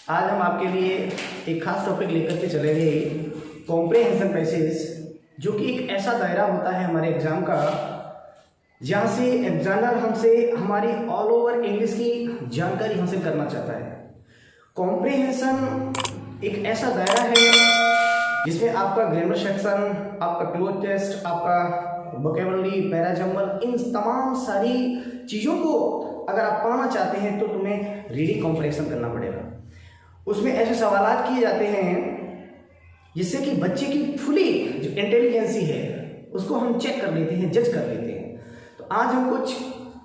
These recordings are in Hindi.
आज हम आपके लिए एक खास टॉपिक लेकर के चलेंगे, कॉम्प्रिहेंशन पैसेज, जो कि एक ऐसा दायरा होता है हमारे एग्जाम का जहाँ से एग्जामिनर हमसे हमारी ऑल ओवर इंग्लिश की जानकारी हासिल करना चाहता है। कॉम्प्रिहेंशन एक ऐसा दायरा है जिसमें आपका ग्रामर सेक्शन, आपका क्लोज टेस्ट, आपका वोकेबलरी, पैराजम्बल, इन तमाम सारी चीज़ों को अगर आप पाना चाहते हैं तो तुम्हें रीडिंग कॉम्प्रिहेंशन करना पड़ेगा। उसमें ऐसे सवालात किए जाते हैं जिससे कि बच्चे की फुली जो इंटेलिजेंसी है उसको हम चेक कर लेते हैं, जज कर लेते हैं। तो आज हम कुछ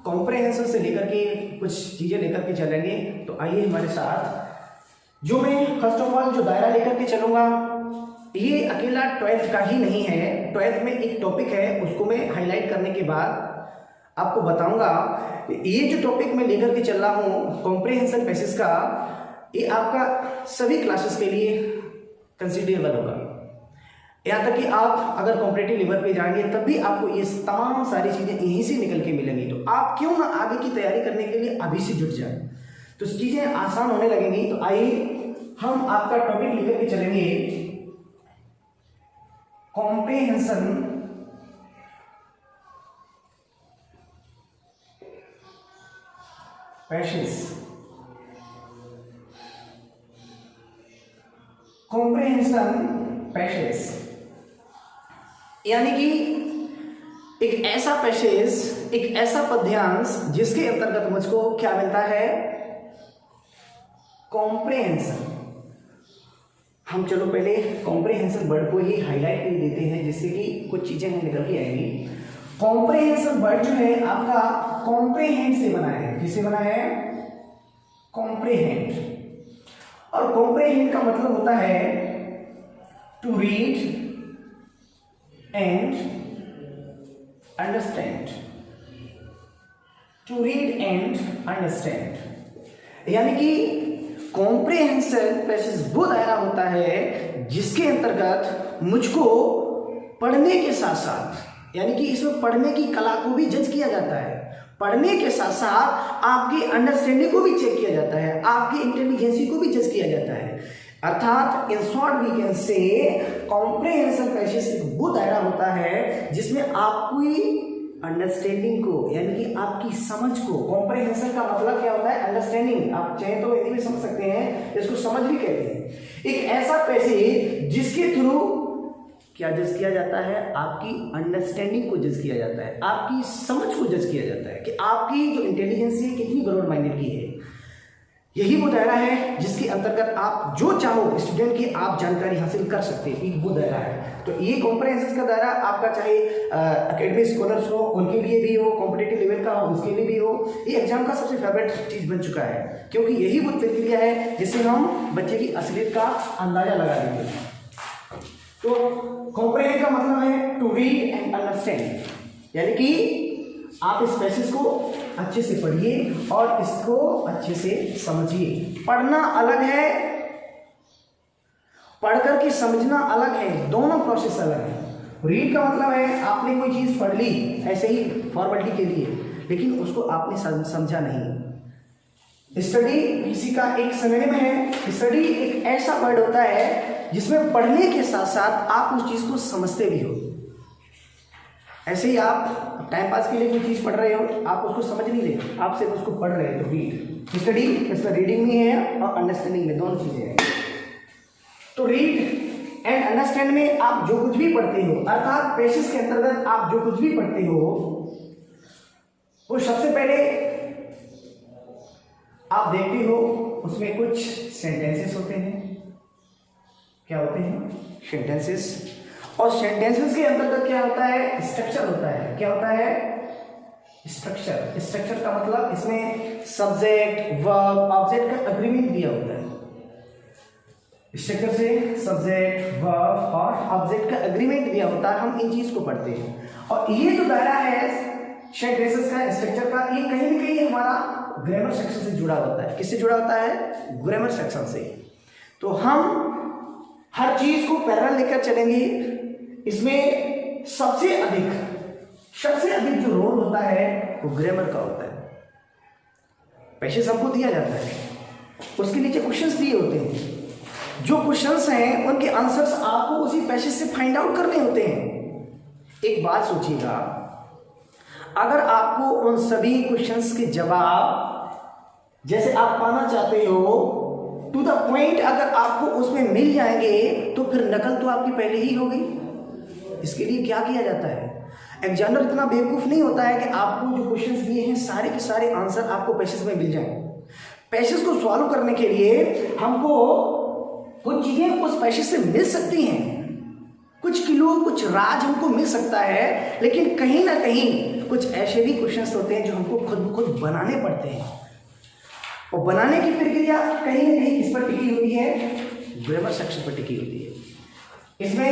कॉम्प्रिहेंशन से लेकर के कुछ चीज़ें लेकर के चलेंगे। तो आइए हमारे साथ। जो मैं फर्स्ट ऑफ ऑल जो दायरा लेकर के चलूँगा ये अकेला 12th का ही नहीं है। 12th में एक टॉपिक है, उसको मैं हाईलाइट करने के बाद आपको बताऊंगा। ये जो टॉपिक मैं लेकर के चल रहा हूँ कॉम्प्रिहेंशन पैसेज का, ये आपका सभी क्लासेस के लिए कंसिडरेबल होगा। यहाँ तक कि आप अगर कॉम्पिटिटिव लेवल पे जाएंगे तब भी आपको ये तमाम सारी चीज़ें यहीं से निकल के मिलेंगी। तो आप क्यों ना आगे की तैयारी करने के लिए अभी से जुट जाए, तो चीज़ें आसान होने लगेंगी। तो आइए हम आपका टॉपिक लेकर के चलेंगे, कॉम्प्रिहेंशन पैसेज। कॉम्प्रिहेंशन पैसेज यानी कि एक ऐसा पैसेज, एक ऐसा पद्यांश जिसके अंतर्गत मुझको क्या मिलता है, कॉम्प्रिहेंशन। हम चलो पहले कॉम्प्रिहेंशन वर्ड को ही हाईलाइट कर देते हैं जिससे कि कुछ चीजें निकल के आएंगी। कॉम्प्रिहेंशन वर्ड जो है आपका कॉम्प्रिहेंड से बना है। किससे बना है? कॉम्प्रिहेंड। और कॉम्प्रिहेंड का मतलब होता है to read and understand. To read and understand यानी कि कॉम्प्रिहेंशन पैसेज वो दायरा होता है जिसके अंतर्गत मुझको पढ़ने के साथ साथ, यानी कि इसमें पढ़ने की कला को भी जज किया जाता है, पढ़ने के साथ साथ आपकी अंडरस्टैंडिंग को भी चेक किया जाता है, आपकी इंटेलिजेंसी को भी जज किया जाता है। अर्थात in short we can say comprehension passage वो दायरा होता है जिसमें आपकी अंडरस्टैंडिंग को, यानी कि आपकी समझ को, कॉम्प्रिहेंशन का मतलब क्या होता है? अंडरस्टैंडिंग। आप चाहे तो हिंदी में समझ सकते हैं, इसको समझ भी कहते हैं। एक ऐसा पैसेज जिसके थ्रू क्या जज किया जाता है? आपकी अंडरस्टैंडिंग को जज किया जाता है, आपकी समझ को जज किया जाता है कि आपकी जो इंटेलिजेंसी है कितनी ब्रॉड माइंडेड की है। यही वो दायरा है जिसके अंतर्गत आप जो चाहो स्टूडेंट की आप जानकारी हासिल कर सकते हैं, वो दायरा है। तो ये कॉम्प्रिहेंशन का दायरा आपका चाहे एकेडमिक स्कॉलर्स हो उनके लिए भी हो, कॉम्पिटिटिव लेवल का हो उसके लिए भी हो, ये एग्जाम का सबसे फेवरेट चीज बन चुका है, क्योंकि यही वो प्रक्रिया है जिससे हम बच्चे की असलियत का अंदाजा लगा देंगे। तो कॉम्प्रिहेंड का मतलब है टू रीड एंड अंडरस्टैंड, यानी कि आप इस पैसेज को अच्छे से पढ़िए और इसको अच्छे से समझिए। पढ़ना अलग है, पढ़कर के समझना अलग है, दोनों प्रोसेस अलग है। रीड का मतलब है आपने कोई चीज पढ़ ली ऐसे ही फॉर्मेलिटी के लिए, लेकिन उसको आपने समझा नहीं। स्टडी किसी का एक सिनोनिम है। स्टडी एक ऐसा वर्ड होता है जिसमें पढ़ने के साथ साथ आप उस चीज को समझते भी हो। ऐसे ही आप टाइम पास के लिए कोई चीज पढ़ रहे हो, आप उसको समझ नहीं रहे, आप सिर्फ उसको पढ़ रहे हो। तो रीड, स्टडी इसमें रीडिंग में है और अंडरस्टैंडिंग में, दोनों चीजें हैं। तो रीड एंड अंडरस्टैंड में आप जो कुछ भी पढ़ते हो, अर्थात पैसेज के अंतर्गत आप जो कुछ भी पढ़ते हो वो सबसे पहले आप देखते हो उसमें कुछ सेंटेंसेस होते हैं। क्या होते हैं? सेंटेंसेस। और सेंटेंसेस के अंतर्गत क्या होता है? स्ट्रक्चर होता है। क्या होता है? स्ट्रक्चर। स्ट्रक्चर का मतलब इसमें सब्जेक्ट, वर्ब, ऑब्जेक्ट का अग्रीमेंट दिया होता है। स्ट्रक्चर से सब्जेक्ट, वर्ब और ऑब्जेक्ट का अग्रीमेंट दिया होता है, हम इन चीज को पढ़ते हैं। और ये जो दायरा है सेंटेंसेस का, स्ट्रक्चर का, ये कहीं ना कहीं हमारा ग्रामर सेक्शन से जुड़ा होता है। किससे जुड़ा होता है? ग्रामर सेक्शन से। तो हम हर चीज को पैरेलल लेकर चलेंगे। इसमें सबसे अधिक जो रोल होता है वो ग्रामर का होता है। पैसेज हमको दिया जाता है, उसके नीचे क्वेश्चंस दिए होते हैं। जो क्वेश्चंस हैं उनके आंसर्स आपको उसी पैसेज से फाइंड आउट करने होते हैं। एक बात सोचिएगा, अगर आपको उन सभी क्वेश्चंस के जवाब जैसे आप पाना चाहते हो टू द पॉइंट अगर आपको उसमें मिल जाएंगे तो फिर नकल तो आपकी पहले ही हो गई। इसके लिए क्या किया जाता है, एग्जामिनर इतना बेवकूफ़ नहीं होता है कि आपको जो क्वेश्चंस दिए हैं सारे के सारे आंसर आपको पैसेज में मिल जाएं। पैसेज को सॉल्व करने के लिए हमको कुछ चीज़ें उस पैसेज से मिल सकती हैं, कुछ क्लू कुछ राज हमको मिल सकता है, लेकिन कहीं ना कहीं कुछ ऐसे भी क्वेश्चंस होते हैं जो हमको खुद बनाने पड़ते हैं। और बनाने की प्रक्रिया कहीं ना कहीं किस पर टिकी होती है, ग्रामर सेक्शन पर टिकी होती है। इसमें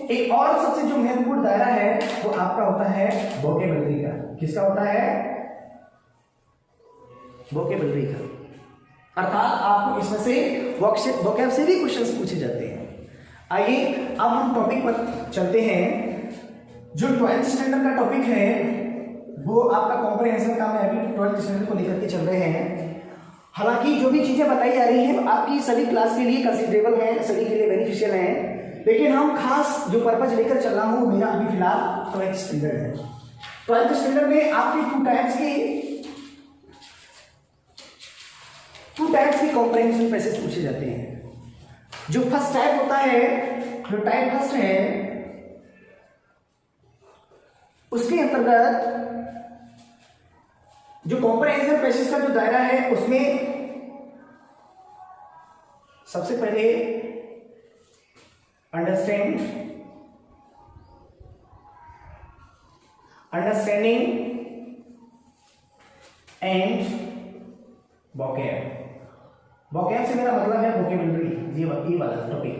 एक और सबसे जो महत्वपूर्ण दायरा है वो आपका होता है वोकैबुलरी का। किसका होता है, वोकैबुलरी का, अर्थात आपको इसमें से वोकैब से भी क्वेश्चंस पूछे जाते हैं। आइए अब हम टॉपिक पर चलते हैं। जो 12th स्टैंडर्ड का टॉपिक है वो आपका कॉम्प्रिहेंशन का मैं अभी 12th स्टैंडर्ड को लेकर के चल रहे हैं। हालांकि जो भी चीज़ें बताई जा रही हैं आपकी सभी क्लास के लिए कंसिडरेबल हैं, सभी के लिए बेनिफिशियल हैं, लेकिन हम खास जो पर्पज लेकर चल रहा हूँ मेरा अभी फिलहाल 12th स्टैंडर्ड है। 12th स्टैंडर्ड में आपके टू टाइप्स की कॉम्प्रिहेंशन पैसेज पूछे जाते हैं। जो फर्स्ट टाइप होता है, जो टाइप फर्स्ट है, उसके अंतर्गत जो कॉम्प्रिहेंशन पैसेज का जो दायरा है उसमें सबसे पहले अंडरस्टैंडिंग एंड वोकैब। वोकैब से मेरा मतलब है वोकैबुलरी, ये वाला टॉपिक।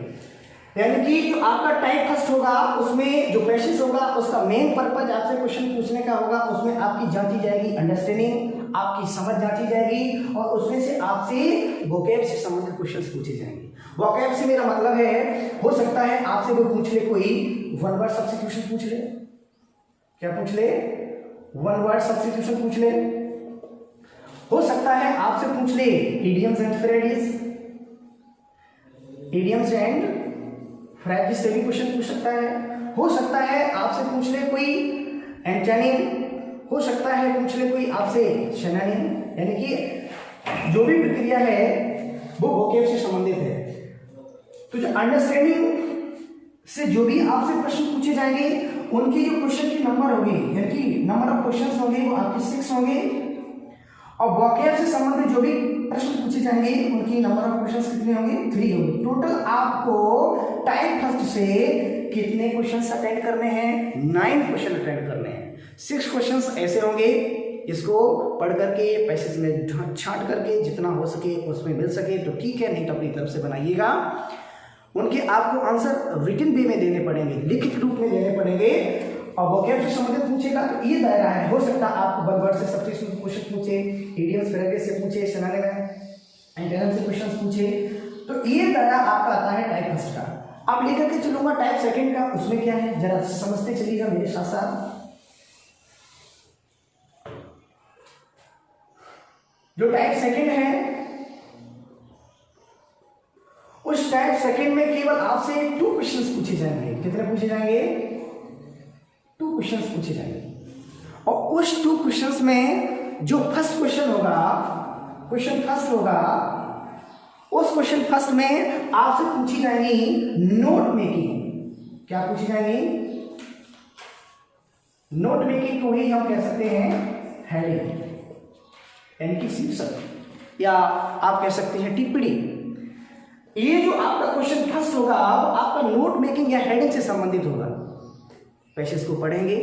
यानी कि जो आपका टाइप फर्स्ट होगा उसमें जो पैसेज होगा उसका मेन पर्पज आपसे क्वेश्चन पूछने का होगा। उसमें आपकी जांची जाएगी अंडरस्टैंडिंग, आपकी समझ जांची जाएगी और उसमें से आपसे वोकैब से संबंधित क्वेश्चंस पूछे जाएंगे। वोकैब से मेरा मतलब है, हो सकता है आपसे कोई पूछ ले, कोई वन वर्ड सब्स्टिट्यूशन पूछ ले। क्या पूछ ले? वन वर्ड सब्स्टिट्यूशन पूछ ले। हो सकता है आपसे पूछ ले idioms and phrases, idioms and phrases से भी क्वेश्चन पूछ सकता है। हो सकता है आपसे पूछ ले कोई एंटोनिम, हो सकता है पूछ ले कोई आपसे सिनोनिम। यानी कि जो भी प्रक्रिया है वो वोकैब से संबंधित है। तो जो अंडरस्टैंडिंग से जो भी आपसे प्रश्न पूछे जाएंगे उनकी जो क्वेश्चन की नंबर होगी, यानी कि नंबर ऑफ क्वेश्चंस होंगे वो आपके 6 होंगे। और वोकैब से संबंधित जो भी प्रश्न पूछे जाएंगे उनकी नंबर ऑफ क्वेश्चंस कितने होंगे? 3 होंगे। टोटल आपको टाइप फर्स्ट से कितने क्वेश्चंस अटेंड करने हैं? 9 क्वेश्चन अटेंड करने हैं। 6 क्वेश्चंस ऐसे होंगे इसको पढ़ करके पैसेज में छांट करके जितना हो सके उसमें मिल सके तो ठीक है, नहीं तो अपनी तरफ से बनाइएगा। उनके आपको आंसर रिटन वे में देने पड़ेंगे, लिखित रूप में देने पड़ेंगे। और वोकैब से संबंधित पूछेगा तो ये दायरा है। हो सकता है आपको वन वर्ड से सब्स्टिट्यूशन क्वेश्चन पूछे, इडियम्स फ्रेजेस से पूछे, सिनोनिम एंटोनिम से क्वेश्चन पूछे। तो ये दायरा आपका आता है टाइप फर्स्ट का। अब लेकर के चलूंगा टाइप सेकंड का। उसमें क्या है जरा समझते चलिएगा मेरे साथ साथ। जो टाइप सेकंड है उस टाइप सेकंड में केवल आपसे 2 क्वेश्चंस पूछे जाएंगे। कितने पूछे जाएंगे? 2 क्वेश्चंस पूछे जाएंगे। और उस 2 क्वेश्चंस में जो फर्स्ट क्वेश्चन होगा, क्वेश्चन फर्स्ट होगा, उस क्वेश्चन फर्स्ट में आपसे पूछी जाएंगी नोट मेकिंग। क्या पूछी जाएंगी? नोट मेकिंग को ही हम कह सकते हैं हेडिंग, यानी कि शीर्षक, या आप कह सकते हैं टिप्पणी। ये जो आपका क्वेश्चन फर्स्ट होगा वो आपका नोट मेकिंग या हेडिंग से संबंधित होगा। पैसेज को पढ़ेंगे,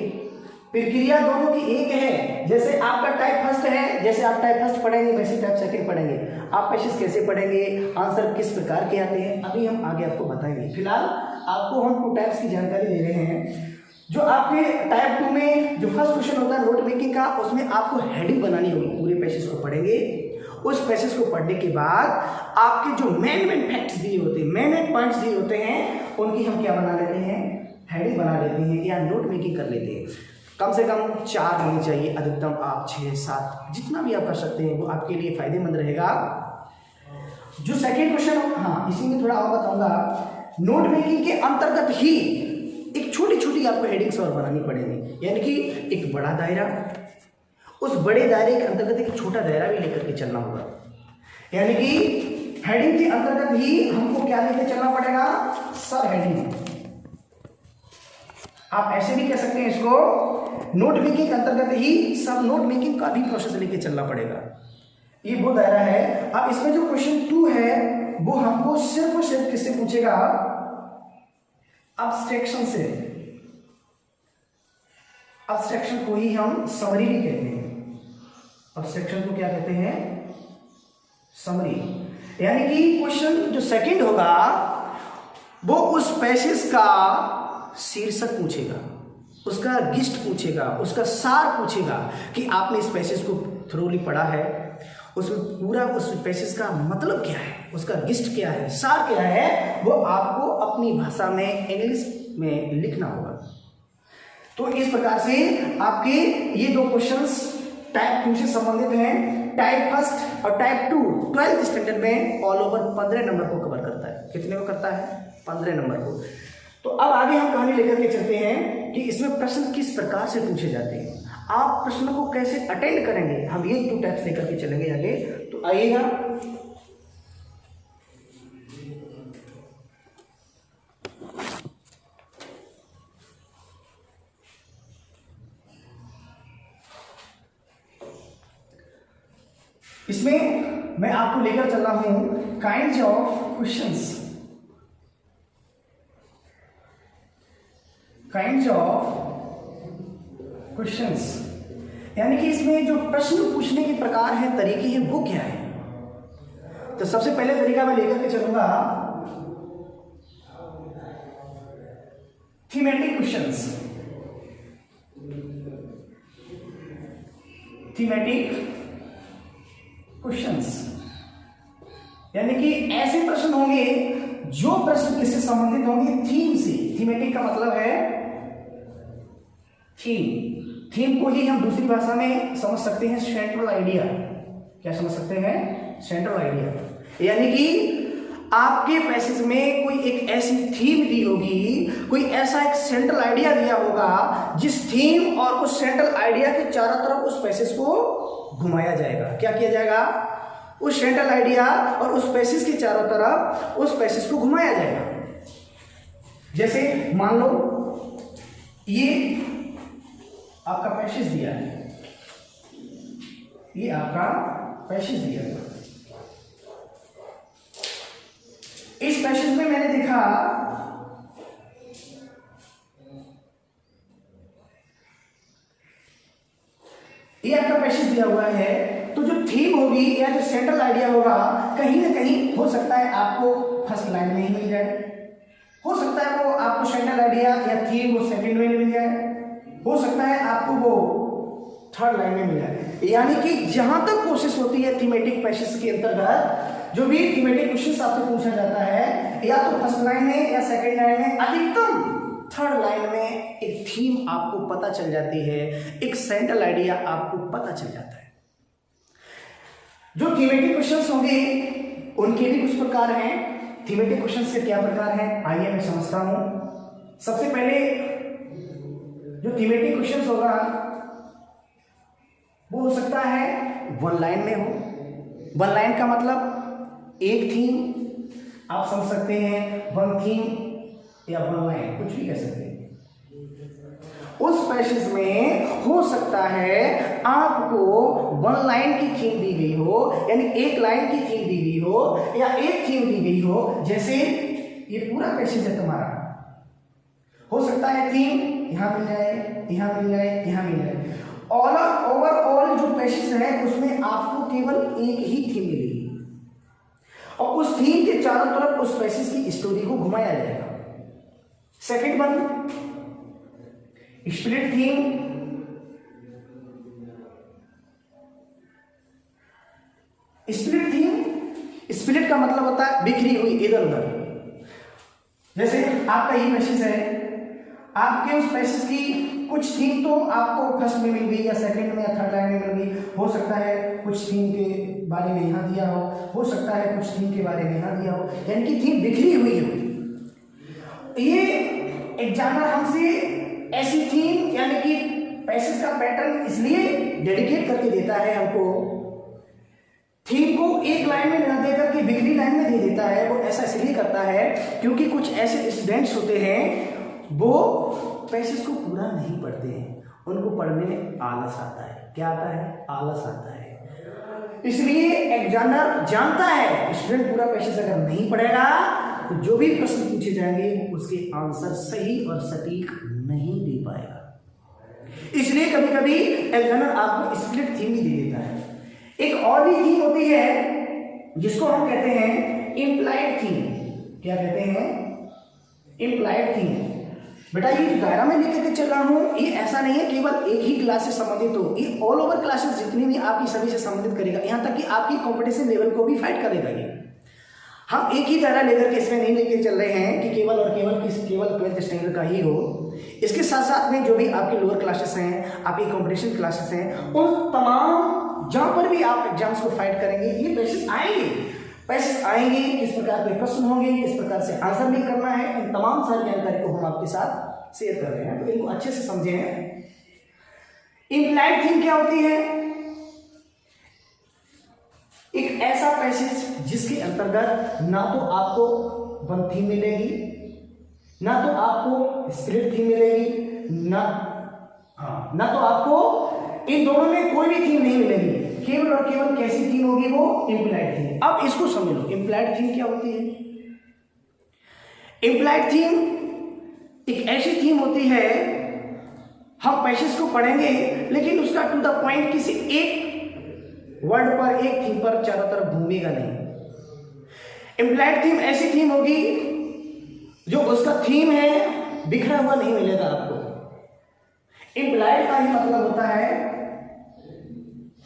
प्रक्रिया दोनों की एक है। जैसे आपका टाइप फर्स्ट है, जैसे आप टाइप फर्स्ट पढ़ेंगे वैसे टाइप सेकंड पढ़ेंगे। आप पैसेज कैसे पढ़ेंगे, आंसर किस प्रकार के आते हैं, अभी हम आगे आपको बताएंगे। फिलहाल आपको हम 2 टाइप्स की जानकारी दे रहे हैं। जो आपके टाइप 2 में जो फर्स्ट क्वेश्चन होता है नोट मेकिंग का, उसमें आपको हेडिंग बनानी होगी। पूरे पैसेज को पढ़ेंगे, उस पैसेज को पढ़ने के बाद आपके जो मेन फैक्ट्स दिए होते हैं, मेन पॉइंट्स दिए होते हैं, उनकी हम क्या बना लेते हैं? हेडिंग बना लेते हैं या नोट मेकिंग कर लेते हैं। कम से कम 4 होनी चाहिए, अधिकतम आप 6, 7 जितना भी आप कर सकते हैं, वो आपके लिए फायदेमंद रहेगा। जो सेकंड क्वेश्चन, हाँ इसी में थोड़ा और बताऊंगा। नोट मेकिंग के अंतर्गत ही एक छोटी छोटी आपको हेडिंग्स और बनानी पड़ेगी, यानी कि एक बड़ा दायरा, उस बड़े दायरे के अंतर्गत एक छोटा दायरा भी लेकर के चलना होगा। यानी कि हेडिंग के अंतर्गत ही हमको क्या लेकर चलना पड़ेगा, सब हेडिंग। आप ऐसे भी कह सकते हैं इसको, नोट मेकिंग के अंतर्गत ही सब नोट मेकिंग का भी प्रोसेस लेके चलना पड़ेगा। ये वो दायरा है। अब इसमें जो क्वेश्चन 2 है वो हमको सिर्फ और सिर्फ किससे पूछेगा, अब्स्ट्रैक्शन से। अब्स्ट्रैक्शन को ही हम समरी भी कहते हैं। अब्स्ट्रैक्शन को क्या कहते हैं, समरी। यानी कि क्वेश्चन जो सेकंड होगा वो उस पैसेज का शीर्षक पूछेगा, उसका गिस्ट पूछेगा, उसका सार पूछेगा कि आपने इस पैसेज को थ्रोली पढ़ा है, उसमें पूरा उस पैसेज का मतलब क्या है, उसका गिस्ट क्या है, सार क्या है, वो आपको अपनी भाषा में इंग्लिश में लिखना होगा। तो इस प्रकार से आपके ये दो क्वेश्चंस टाइप 2 से संबंधित हैं। टाइप फर्स्ट और टाइप 2 12th स्टैंडर्ड में ऑल ओवर 15 नंबर को कवर करता है। कितने को करता है, 15 नंबर को। तो अब आगे हम कहानी लेकर के चलते हैं कि इसमें प्रश्न किस प्रकार से पूछे जाते हैं, आप प्रश्नों को कैसे अटेंड करेंगे, हम ये 2 टाइप्स लेकर के चलेंगे आगे। तो आइएगा, इसमें मैं आपको लेकर चल रहा हूं kinds of questions. Kinds of questions यानी कि इसमें जो प्रश्न पूछने के प्रकार हैं, तरीके हैं, वो क्या है। तो सबसे पहले तरीका मैं लेकर के चलूंगा थीमेटिक क्वेश्चंस। थीमेटिक क्वेश्चंस यानी कि ऐसे प्रश्न होंगे जो प्रश्न किससे संबंधित होंगे, थीम से। थीमेटिक का मतलब है थीम। थीम को ही हम दूसरी भाषा में समझ सकते हैं सेंट्रल आइडिया। क्या समझ सकते हैं, सेंट्रल आइडिया। यानी कि आपके पैसेज में कोई एक ऐसी थीम दी होगी, कोई ऐसा एक सेंट्रल आइडिया दिया होगा जिस थीम और उस सेंट्रल आइडिया के चारों तरफ उस पैसेज को घुमाया जाएगा। क्या किया जाएगा, उस सेंट्रल आइडिया और उस पैसेज के चारों तरफ उस पैसेज को घुमाया जाएगा। जैसे मान लो ये आपका पैसेज दिया है, ये आपका पैसेज दिया है। इस पैसेज में मैंने देखा ये आपका पैसेज दिया हुआ है, तो जो थीम होगी या जो सेंट्रल आइडिया होगा, कहीं ना कहीं हो सकता है आपको फर्स्ट लाइन में ही मिल जाए, हो सकता है वो आपको सेंट्रल आइडिया या थीम वो सेकंड में मिल जाए, हो सकता है आपको वो थर्ड लाइन में मिल जाए। यानी कि जहां तक कोशिश होती है थीमेटिक पैसेज के अंतर्गत, जो भी थीमेटिक क्वेश्चन आपसे पूछा जाता है, या तो फर्स्ट लाइन में या सेकंड लाइन में, अधिकतम थर्ड लाइन में एक थीम आपको पता चल जाती है, एक सेंट्रल आइडिया आपको पता चल जाता है। जो थीमेटिक क्वेश्चंस होंगे उनके भी कुछ प्रकार हैं। थीमेटिक क्वेश्चंस के क्या प्रकार हैं, आइए मैं समझता हूं। सबसे पहले जो थीमेटिक क्वेश्चंस होगा वो हो सकता है वन लाइन में हो। वन लाइन का मतलब एक थीम, आप समझ सकते हैं वन थीम या वन लाइन, कुछ भी कह सकते हैं। उस पैसेज में हो सकता है आपको वन लाइन की थीम दी गई हो, यानी एक लाइन की थीम दी गई हो, या एक थीम दी गई हो। जैसे ये पूरा पैसेज है तुम्हारा, हो सकता है थीम यहां मिल जाए, यहां मिल जाए, यहां मिल जाए। ओवरऑल जो पैसेज है उसमें आपको केवल एक ही थीम मिलेगी, और उस थीम के चारों तरफ उस पैसेज की स्टोरी को घुमाया जाएगा। Second one, split theme. Split theme, split का मतलब होता है बिखरी हुई, इधर उधर। जैसे आपका ये मैसेज है, आपके उस पैसेज की कुछ थीम तो आपको फर्स्ट में मिल गई या सेकंड में या थर्ड लाइन में मिल गई, हो सकता है कुछ थीम के बारे में यहाँ दिया हो सकता है कुछ थीम के बारे में यहाँ दिया हो, यानी कि थीम बिखरी हुई हो। ये एग्जामिनर हमसे ऐसी थीम यानी कि पैसेज का पैटर्न इसलिए डेडिकेट करके देता है हमको, थीम को एक लाइन में न देकर के बिखरी लाइन में दे देता है। वो ऐसा इसलिए करता है क्योंकि कुछ ऐसे स्टूडेंट्स होते हैं वो पैसेज को पूरा नहीं पढ़ते हैं, उनको पढ़ने में आलस आता है। क्या आता है? आलस आता है। इसलिए एग्जामिनर जानता है स्टूडेंट पूरा पैसेज अगर नहीं पढ़ेगा तो जो भी प्रश्न पूछे जाएंगे उसके आंसर सही और सटीक नहीं दे पाएगा। इसलिए कभी कभी एग्जामिनर आपको स्प्लिट थीम भी दे देता है। एक और भी थीम होती है जिसको हम कहते हैं इम्प्लाइड थीम। क्या कहते हैं? Implied theme. बेटा ये जो दायरा में लेकर के चल रहा हूं ये ऐसा नहीं है केवल एक ही क्लास से संबंधित हो, ये ऑल ओवर क्लासेस जितनी भी आपकी सभी से संबंधित करेगा, यहाँ तक कि आपकी कॉम्पिटिशन लेवल को भी फाइट करेगा। ये हम एक ही दायरा लेकर के इसमें नहीं लेके चल रहे हैं कि केवल और केवल 12th स्टैंडर्ड का ही हो। इसके साथ साथ में जो भी आपके लोअर क्लासेस हैं, आपकी कॉम्पिटिशन क्लासेस हैं, उन तमाम जहाँ पर भी आप एग्जाम्स को फाइट करेंगे ये पैसेज आएंगे, किस प्रकार के प्रश्न होंगे, किस प्रकार से आंसर भी करना है, इन तमाम सारी जानकारी को हम आपके साथ शेयर कर रहे हैं, तो इनको अच्छे से समझें। इम्प्लाइड थीम क्या होती है? एक ऐसा पैसेज जिसके अंतर्गत ना तो आपको वन थीम मिलेगी, ना तो आपको स्प्लिट थीम मिलेगी, ना तो आपको इन दोनों में कोई भी थीम नहीं मिलेगी। केवल और केवल कैसी थीम होगी? वो इम्प्लाइड थीम। अब इसको समझ लो, इम्प्लाइड थीम क्या होती है? इम्प्लाइड थीम एक ऐसी थीम होती है, हम पैसेज को पढ़ेंगे लेकिन उसका टू द पॉइंट किसी एक वर्ड पर, एक थीम पर चारों तरफ घूमेगा नहीं। इम्प्लाइड थीम ऐसी थीम होगी जो उसका थीम है बिखरा हुआ नहीं मिलेगा आपको। इम्प्लाइड का ही मतलब होता है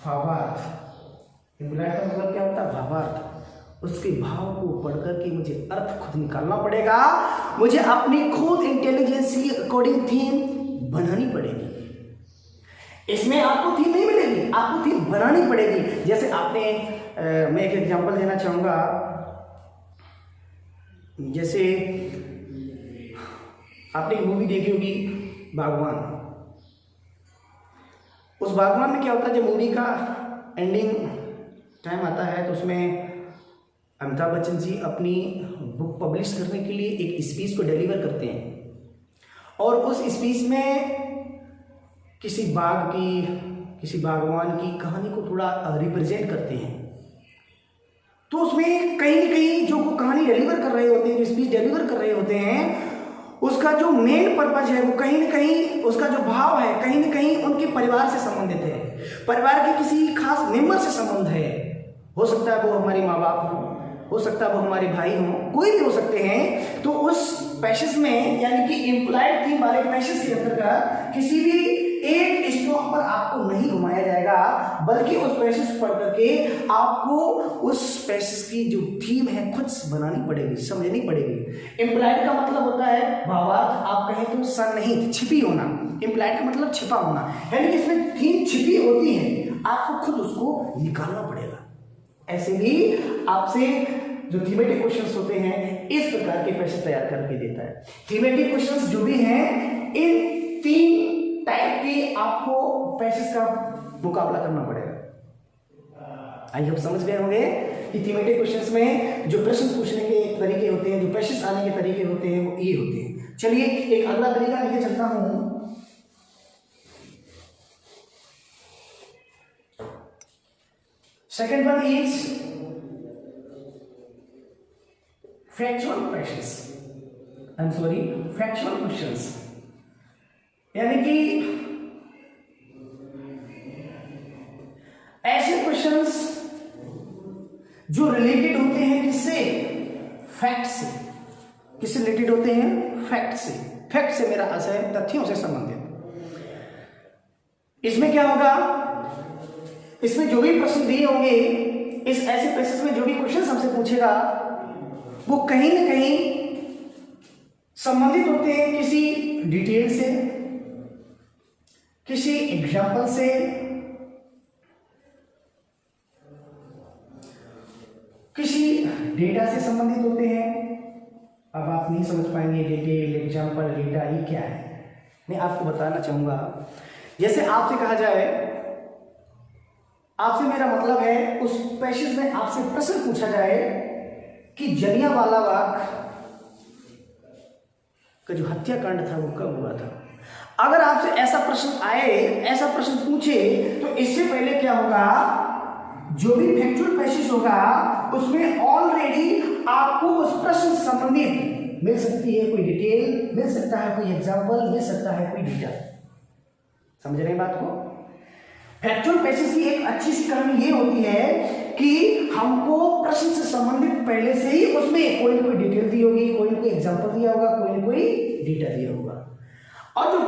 भावार्थ। इम्प्लाइड का मतलब क्या होता है? भावार्थ। उसके भाव को पढ़कर के मुझे अर्थ खुद निकालना पड़ेगा, मुझे अपनी खुद इंटेलिजेंस की अकॉर्डिंग थीम बनानी पड़ेगी। इसमें आपको थीम नहीं मिलेगी, आपको थीम बनानी पड़ेगी। जैसे आपने मैं एक एग्जांपल देना चाहूंगा, जैसे आपने एक मूवी देखी होगी बागवान। उस बागवान में क्या होता है, जब मूवी का एंडिंग टाइम आता है तो उसमें अमिताभ बच्चन जी अपनी बुक पब्लिश करने के लिए एक स्पीच को डिलीवर करते हैं और उस स्पीच में किसी बाग की, किसी बागवान की कहानी को थोड़ा रिप्रेजेंट करते हैं। तो उसमें कहीं न कहीं जो वो कहानी डिलीवर कर रहे होते हैं, जो स्पीच डिलीवर कर रहे होते हैं, उसका जो मेन पर्पज है वो कहीं न कहीं, उसका जो भाव है कहीं न कहीं उनके परिवार से संबंधित है, परिवार के किसी खास मेंबर से संबंध है। हो सकता है वो हमारे माँ बाप हो सकता है वो हमारे भाई हों, कोई भी हो सकते हैं। तो उस पैसेज में यानी कि इम्प्लाइड थीम वाले पैसेज के अंतर्गत किसी भी एक स्टॉक पर आपको नहीं घुमाया जाएगा, बल्कि उस पैसेज पढ़ करके आपको उस पैसेज की जो थीम है खुद बनानी पड़ेगी, समझनी पड़ेगी। इम्प्लाइड का मतलब होता है भावार्थ, आप कहें तो सन्निहित, छिपी होना। इम्प्लाइड का मतलब छिपा होना, यानी कि इसमें थीम छिपी होती है, आपको खुद उसको निकालना पड़ेगा। ऐसे भी आपसे जो थीमेटिक क्वेश्चंस होते हैं इस प्रकार के पैसेज तैयार करके देता है। थीमेटिक क्वेश्चंस जो भी हैं, इन 3 टाइप के आपको पैसेज का मुकाबला करना पड़ेगा। आई होप समझ गए होंगे कि थीमेटिक क्वेश्चंस में जो प्रश्न पूछने के तरीके होते हैं, जो पैसेज आने के तरीके होते हैं, वो ये होते हैं। चलिए एक अगला तरीका लेके चलता हूं। Second one is factual passage, I am sorry, factual questions, यानी कि ऐसे क्वेश्चंस जो रिलेटेड होते हैं किससे? फैक्ट से। किससे रिलेटेड होते हैं? फैक्ट से। फैक्ट से मेरा अर्थ है तथ्यों से संबंधित। इसमें क्या होगा, इसमें जो भी प्रश्न दिए होंगे, इस ऐसे पैसेज में जो भी क्वेश्चन हमसे पूछेगा वो कहीं ना कहीं संबंधित होते हैं किसी डिटेल से, किसी एग्जाम्पल से, किसी डेटा से संबंधित होते हैं। अब आप नहीं समझ पाएंगे डिटेल, एग्जाम्पल, डेटा ये क्या है। मैं आपको बताना चाहूंगा, जैसे आपसे कहा जाए, आपसे मेरा मतलब है उस पैसेज में आपसे प्रश्न पूछा जाए कि जलियांवाला बाग का जो हत्याकांड था वो कब हुआ था। अगर आपसे ऐसा प्रश्न आए, ऐसा प्रश्न पूछे, तो इससे पहले क्या होगा, जो भी फैक्चुअल पैसेज होगा उसमें ऑलरेडी आपको उस प्रश्न से संबंधित मिल सकती है कोई डिटेल, मिल सकता है कोई एग्जाम्पल, मिल सकता है कोई डेटा। समझ रहे हैं बात को। फैक्चुअल पैसेज की एक अच्छी सी कहानी ये होती है कि हमको प्रश्न से संबंधित पहले से ही उसमें कोई ना कोई डिटेल दी होगी, कोई ना कोई एग्जाम्पल दिया होगा, कोई ना कोई डेटा दिया होगा। और जो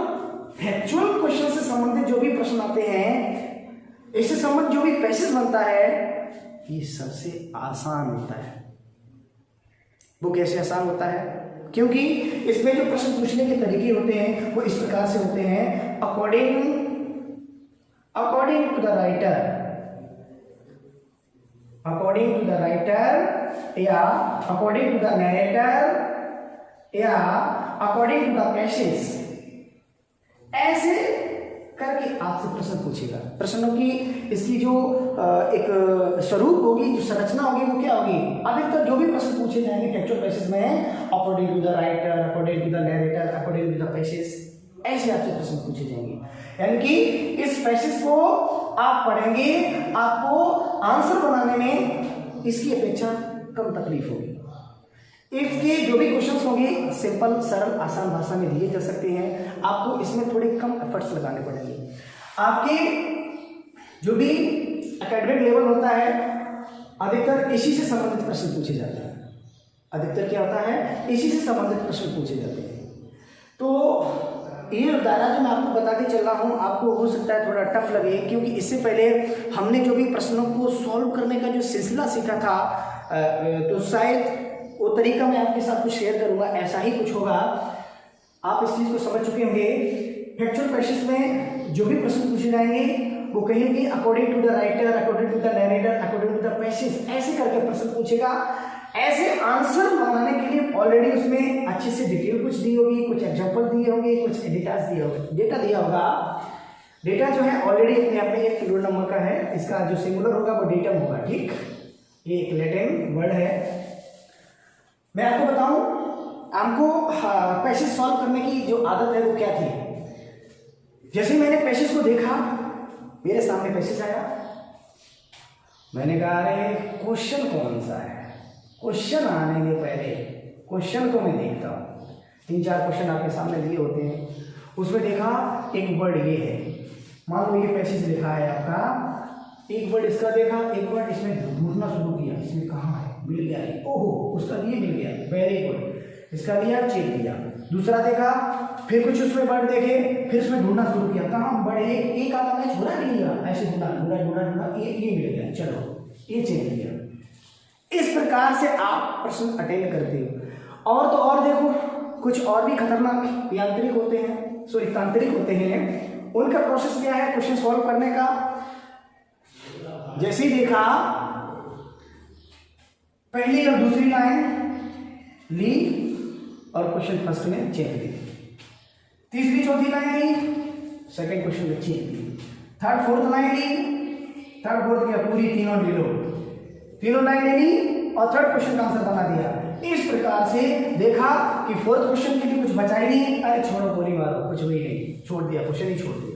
फैक्चुअल क्वेश्चन से संबंधित जो भी प्रश्न आते हैं, इससे संबंधित जो भी पैसेज बनता है, ये सबसे आसान होता है। वो कैसे आसान होता है? क्योंकि इसमें जो प्रश्न पूछने के तरीके होते हैं वो इस प्रकार से होते हैं, अकॉर्डिंग टू द राइटर या अकॉर्डिंग टू द नरेटर या अकॉर्डिंग टू द पैसेज, ऐसे करके आपसे प्रश्न पूछेगा। प्रश्नों की इसकी जो एक स्वरूप होगी, जो संरचना होगी, वो क्या होगी, अधिकतर जो भी प्रश्न पूछे जाएंगे फैक्चुअल पैसेज में, according to the writer, according to the narrator, according to the passage, ऐसे आपसे प्रश्न पूछे जाएंगे। यानी कि इस पैसेज को आप पढ़ेंगे, आपको आंसर बनाने में इसकी अपेक्षा कम तकलीफ होगी। इसके जो भी क्वेश्चंस होंगे सिंपल, सरल, आसान भाषा में दिए जा सकते हैं। आपको इसमें थोड़े कम एफर्ट्स लगाने पड़ेंगे। आपके जो भी एकेडमिक लेवल होता है, अधिकतर इसी से संबंधित प्रश्न पूछे जाते हैं। अधिकतर क्या होता है, इसी से संबंधित प्रश्न पूछे जाते हैं। तो ये दायरा जो मैं आपको बताते चल रहा हूँ, आपको हो सकता है थोड़ा टफ लगे, क्योंकि इससे पहले हमने जो भी प्रश्नों को सॉल्व करने का जो सिलसिला सीखा था, तो शायद वो तरीका मैं आपके साथ कुछ शेयर करूंगा, ऐसा ही कुछ होगा। आप इस चीज़ को समझ चुके होंगे। फैक्चुअल पैसेज में जो भी प्रश्न पूछे जाएंगे वो कहेंगे according to the writer, according to the narrator, according to the passage, ऐसे करके प्रश्न पूछेगा। ऐसे आंसर बनाने के लिए ऑलरेडी उसमें अच्छे से डिटेल कुछ दी होगी, कुछ एग्जाम्पल दिए होंगे, कुछ डेटा दिए होंगे, डेटा दिया होगा। डेटा जो है ऑलरेडी अपने आप में एक किलो नंबर का है, इसका जो सिंगुलर होगा वो डेटम होगा। ठीक, ये एक लैटिन वर्ड है। मैं आपको बताऊं, आपको पैसेज सॉल्व करने की जो आदत है वो क्या थी। जैसे मैंने पैसेज को देखा, मेरे सामने पैसेज आया, मैंने कहा अरे क्वेश्चन कौन सा है। क्वेश्चन आने के पहले क्वेश्चन को मैं देखता हूँ। 3-4 क्वेश्चन आपके सामने दिए होते हैं, उसमें देखा एक वर्ड ये है, मान लो ये पैसेज लिखा है आपका, एक वर्ड इसका देखा, एक वर्ड इसमें ढूंढना शुरू किया, इसमें कहाँ है, मिल गया, ओहो उसका ये मिल गया, वेरी गुड, इसका लिया, चेक किया। दूसरा देखा, फिर कुछ उसमें वर्ड देखे, फिर उसमें ढूंढना शुरू किया, कहाँ वर्ड एक आधा मैच हो रहा नहीं लिया, ऐसे ढूंढा, ये मिल गया, चलो ये चेक किया। इस प्रकार से आप प्रश्न अटेंड करते हो। और तो और देखो, कुछ और भी खतरनाक यांत्रिक होते हैं, तांत्रिक होते हैं, उनका प्रोसेस क्या है क्वेश्चन सॉल्व करने का। जैसे ही देखा, पहली और दूसरी लाइन ली और क्वेश्चन फर्स्ट में चेक दी, तीसरी चौथी लाइन ली, सेकंड क्वेश्चन में चेक दी, थर्ड फोर्थ लाइन ली, थर्ड फोर्थ क्या पूरी तीनों लाइन ले ली और थर्ड क्वेश्चन का आंसर बना दिया। इस प्रकार से देखा कि फोर्थ क्वेश्चन के लिए कुछ बचा ही नहीं, अरे छोड़ो गोली मारो, कुछ भी नहीं, छोड़ दिया, क्वेश्चन ही छोड़ दिया।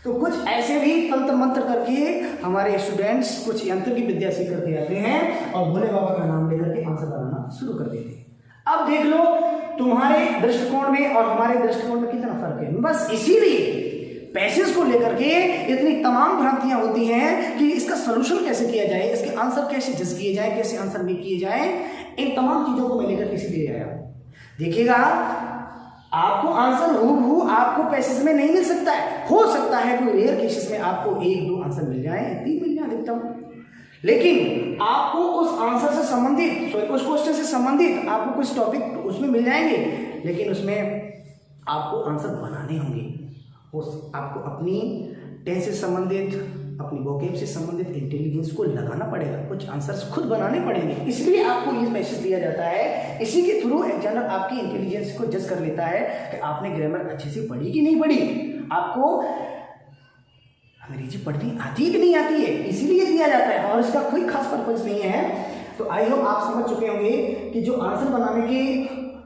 तो कुछ ऐसे भी तंत्र मंत्र करके हमारे स्टूडेंट्स कुछ यंत्र की विद्या सीख करके आते हैं और भोले बाबा का नाम लेकर के आंसर बनाना शुरू कर देते हैं। अब देख लो तुम्हारे दृष्टिकोण में और हमारे दृष्टिकोण में कितना फर्क है। बस इसीलिए पैसेज को लेकर के इतनी तमाम भ्रांतियां होती हैं कि इसका सोल्यूशन कैसे किया जाए, इसके आंसर कैसे जज किए जाए, कैसे आंसर भी किए जाए, इन तमाम चीजों को मैं लेकर इसीलिए आया। देखिएगा आपको आंसर हूबहू आपको पैसेज में नहीं मिल सकता है, हो सकता है कोई रेयर केसेस में आपको 1-2 आंसर मिल जाए, 3 मिल जाए अधिकतम, लेकिन आपको उस आंसर से संबंधित, उस क्वेश्चन से संबंधित आपको कुछ टॉपिक उसमें मिल जाएंगे, लेकिन उसमें आपको आंसर बनाने होंगे। उस आपको अपनी टेंस से संबंधित, अपनी वोकेब से संबंधित इंटेलिजेंस को लगाना पड़ेगा, कुछ आंसर्स खुद बनाने पड़ेंगे। इसलिए आपको ये मैसेज दिया जाता है, इसी के थ्रू एग्जामिनर आपकी इंटेलिजेंस को जज कर लेता है कि आपने ग्रामर अच्छे से पढ़ी कि नहीं पढ़ी, आपको अंग्रेजी पढ़नी आती है कि नहीं आती है, इसीलिए दिया जाता है और इसका कोई खास पर्पज नहीं है। तो आई होप आप समझ चुके होंगे कि जो आंसर बनाने के,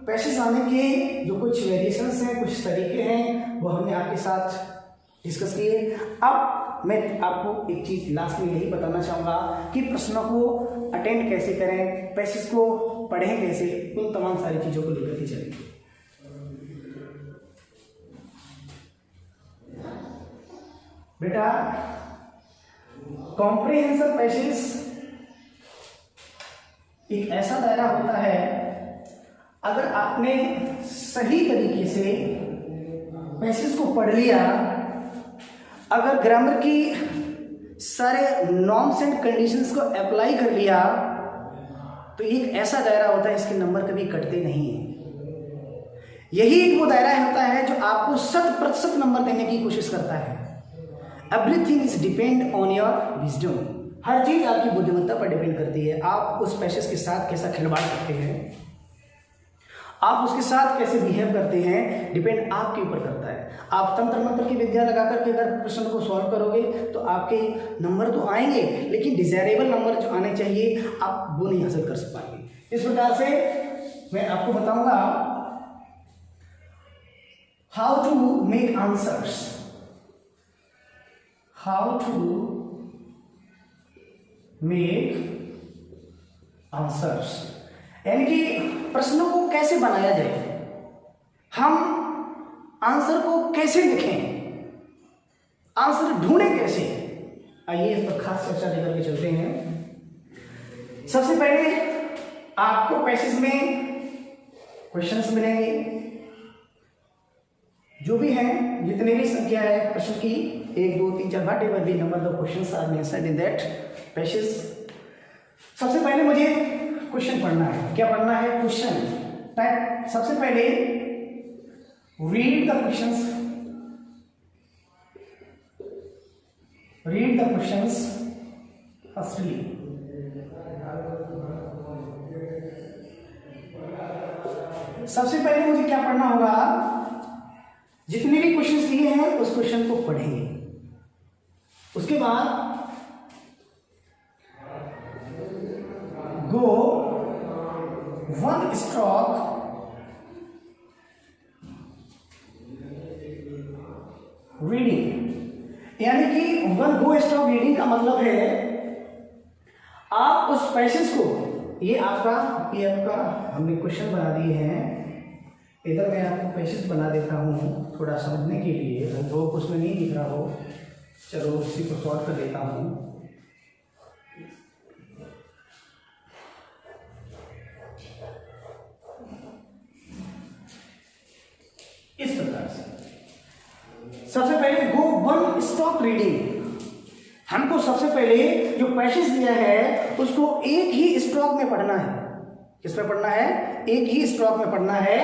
पैसेज आने के जो कुछ वेरिएशंस हैं, कुछ तरीके हैं, वो हमने आपके साथ डिस्कस किए। अब मैं आपको एक चीज़ लास्ट में यही बताना चाहूँगा कि प्रश्नों को अटेंड कैसे करें, पैसेज को पढ़ें कैसे, उन तमाम सारी चीज़ों को लेकर के चलेंगे। बेटा कॉम्प्रिहेंसिव पैसेज एक ऐसा दायरा होता है, अगर आपने सही तरीके से पैसेज को पढ़ लिया, अगर ग्रामर की सारे नॉर्म्स एंड कंडीशंस को अप्लाई कर लिया, तो एक ऐसा दायरा होता है इसके नंबर कभी कटते नहीं हैं। यही एक वो दायरा होता है जो आपको 100% नंबर देने की कोशिश करता है। Everything is depend on your wisdom, हर चीज आपकी बुद्धिमत्ता पर डिपेंड करती है। आप उस पैसेज के साथ कैसा खिलवाड़ करते हैं, आप उसके साथ कैसे बिहेव करते हैं, डिपेंड आपके ऊपर करता है। आप तंत्र मंत्र की विद्या लगा करके अगर प्रश्न को सॉल्व करोगे तो आपके नंबर तो आएंगे, लेकिन डिजायरेबल नंबर जो आने चाहिए आप वो नहीं हासिल कर पाएंगे। इस प्रकार से मैं आपको बताऊंगा how to make answers, how to make answers, यानी कि प्रश्नों को कैसे बनाया जाए, हम आंसर को कैसे लिखें, आंसर ढूंढें कैसे। आइए इस पर खास चर्चा लेकर के चलते हैं। सबसे पहले आपको पैसेज में क्वेश्चंस मिलेंगे, जो भी हैं, जितने भी संख्या है प्रश्न की, 1 2 3 4 whatever the number of questions are mentioned in that passage. सबसे पहले मुझे क्वेश्चन पढ़ना है। क्या पढ़ना है? क्वेश्चन। सबसे पहले read the questions, read the questions firstly. सबसे पहले मुझे क्या पढ़ना होगा? जितने भी क्वेश्चंस दिए हैं उस क्वेश्चन को पढ़ेंगे। उसके बाद गो 1 स्ट्रोक रीडिंग, यानी कि 1 गो स्ट्रोक रीडिंग का मतलब है आप उस पैसेज को, ये आपका हमने क्वेश्चन बना दिए हैं, इधर मैं आपको पैसेज बना देता हूँ थोड़ा समझने के लिए, तो उसमें नहीं दिख रहा हो, चलो उसी को सॉल्व कर देता हूँ। इस प्रकार से सबसे पहले गो 1 स्टॉप रीडिंग, हमको सबसे पहले जो पैसेज दिया है उसको एक ही स्ट्रोक में पढ़ना है। किसमें पढ़ना है? एक ही स्ट्रोक में पढ़ना है।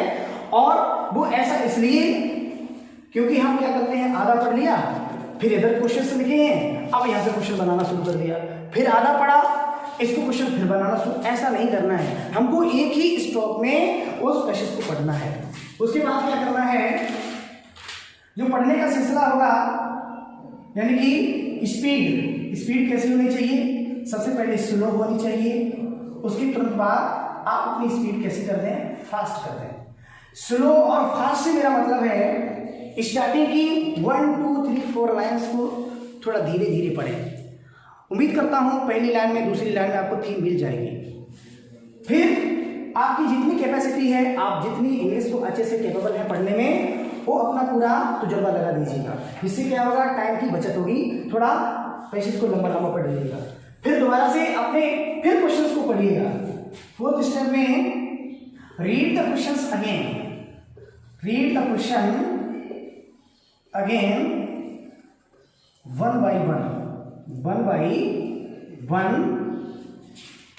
और वो ऐसा इसलिए क्योंकि हम क्या करते हैं, आधा पढ़ लिया, फिर इधर क्वेश्चन लिखे हैं, अब यहां से क्वेश्चन बनाना शुरू कर दिया, फिर आधा पढ़ा, इसको क्वेश्चन फिर बनाना शुरू, ऐसा नहीं करना है। हमको एक ही स्ट्रोक में उस पैसेज को पढ़ना है। उसके बाद क्या करना है, जो पढ़ने का सिलसिला होगा, यानी कि स्पीड कैसी होनी चाहिए? सबसे पहले स्लो होनी चाहिए, उसके तुरंत बाद आप अपनी स्पीड कैसी कर दें? फास्ट कर दें। स्लो और फास्ट से मेरा मतलब है स्टार्टिंग की 1 2 3 4 लाइन्स को थोड़ा धीरे धीरे पढ़ें। उम्मीद करता हूं पहली लाइन में, दूसरी लाइन में आपको थीम मिल जाएगी। फिर आपकी जितनी कैपेसिटी है, आप जितनी इंग्लिश को अच्छे से कैपेबल है पढ़ने में, वो अपना पूरा तजुर्बा लगा दीजिएगा। जिससे क्या होगा, टाइम की बचत होगी, थोड़ा पैसेज को लंबा लंबा पढ़ लीजिएगा। फिर दोबारा से अपने फिर क्वेश्चंस को पढ़िएगा। 4th स्टेप में read the questions again, read the question again 1 by 1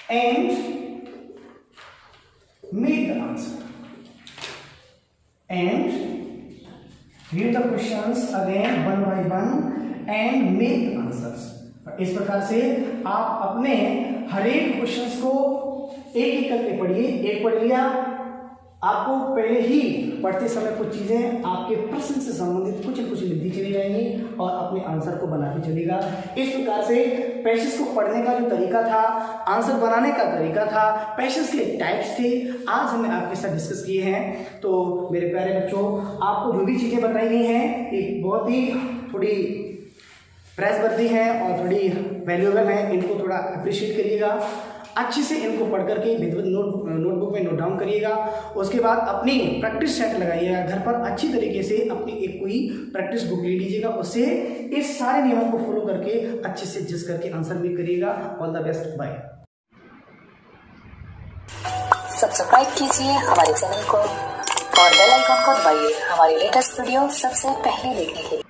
and make the answer। and read the questions again one by one and make the answers। इस प्रकार से आप अपने हर एक क्वेश्चंस को एक एक करके पढ़िए। एक पढ़ लिया, आपको पहले ही पढ़ते समय कुछ चीजें आपके प्रश्न से संबंधित कुछ न कुछ मिलती चली जाएंगी और अपने आंसर को बनाते चलेगा। इस प्रकार से पैसेज को पढ़ने का जो तरीका था, आंसर बनाने का तरीका था, पैसेज के टाइप्स थे, आज हमने आपके साथ डिस्कस किए हैं। तो मेरे प्यारे बच्चों, आपको जो भी चीजें बताई गई हैं एक बहुत ही थोड़ी प्राइस वर्दी है और थोड़ी वैल्यूएबल है, इनको थोड़ा अप्रिशिएट करिएगा, अच्छे से इनको पढ़ करके नोटबुक में नोट डाउन करिएगा। उसके बाद अपनी प्रैक्टिस सेट लगाइएगा, घर पर अच्छी तरीके से अपनी एक कोई प्रैक्टिस बुक ले लीजिएगा, उससे इस सारे नियमों को फॉलो करके अच्छे से जज करके आंसर भी करिएगा। All the best, bye. Subscribe कीजिए हमारे चैनल को और बेल आइकन को दबाइए हमारी लेटेस्ट वीडियो सबसे पहले देखने के लिए।